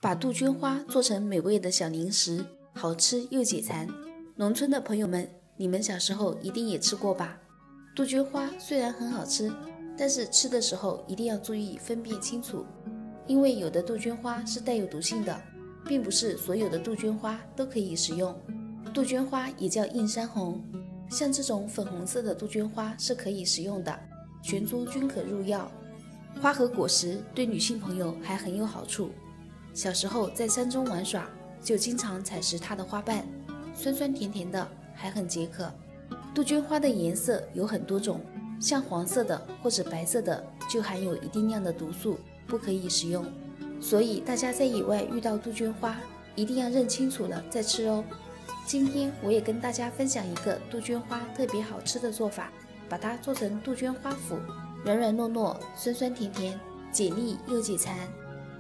把杜鹃花做成美味的小零食，好吃又解馋。农村的朋友们，你们小时候一定也吃过吧？杜鹃花虽然很好吃，但是吃的时候一定要注意分辨清楚，因为有的杜鹃花是带有毒性的，并不是所有的杜鹃花都可以食用。杜鹃花也叫映山红，像这种粉红色的杜鹃花是可以食用的，全株均可入药。花和果实对女性朋友还很有好处。小时候在山中玩耍，就经常采食它的花瓣，酸酸甜甜的，还很解渴。杜鹃花的颜色有很多种，像黄色的或者白色的就含有一定量的毒素，不可以食用。所以大家在野外遇到杜鹃花，一定要认清楚了再吃哦。今天我也跟大家分享一个杜鹃花特别好吃的做法，把它做成杜鹃花脯，软软糯糯，酸酸甜甜，解腻又解馋。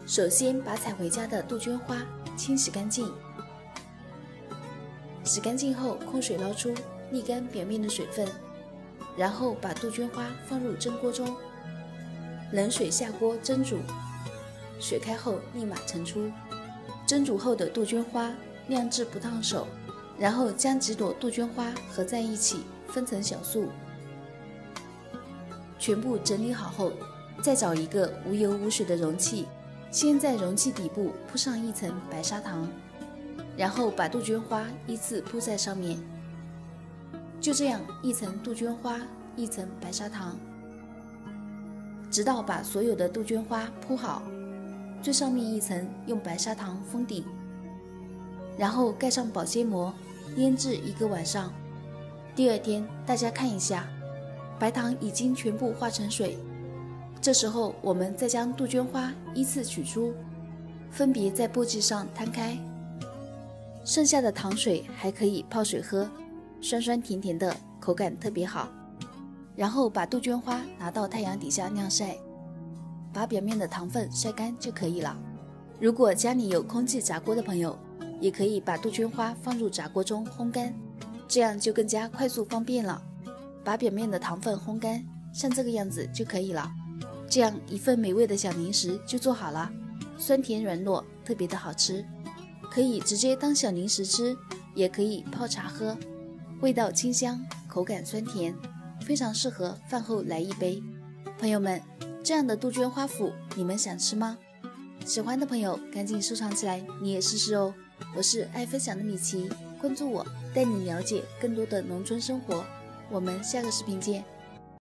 首先把采回家的杜鹃花清洗干净，洗干净后控水捞出，沥干表面的水分，然后把杜鹃花放入蒸锅中，冷水下锅蒸煮，水开后立马盛出。蒸煮后的杜鹃花晾至不烫手，然后将几朵杜鹃花合在一起，分成小束，全部整理好后，再找一个无油无水的容器，先在容器底部铺上一层白砂糖，然后把杜鹃花依次铺在上面。就这样一层杜鹃花，一层白砂糖，直到把所有的杜鹃花铺好，最上面一层用白砂糖封顶，然后盖上保鲜膜，腌制1个晚上。第二天大家看一下，白糖已经全部化成水，这时候我们再将杜鹃花依次取出，分别在簸箕上摊开，剩下的糖水还可以泡水喝，酸酸甜甜的，口感特别好。然后把杜鹃花拿到太阳底下晾晒，把表面的糖分晒干就可以了。如果家里有空气炸锅的朋友，也可以把杜鹃花放入炸锅中烘干，这样就更加快速方便了。把表面的糖分烘干，像这个样子就可以了。这样一份美味的小零食就做好了，酸甜软糯，特别的好吃。可以直接当小零食吃，也可以泡茶喝，味道清香，口感酸甜，非常适合饭后来一杯。朋友们，这样的杜鹃花脯你们想吃吗？喜欢的朋友赶紧收藏起来，你也试试哦。我是爱分享的米奇，关注我，带你了解更多的农村生活。我们下个视频见。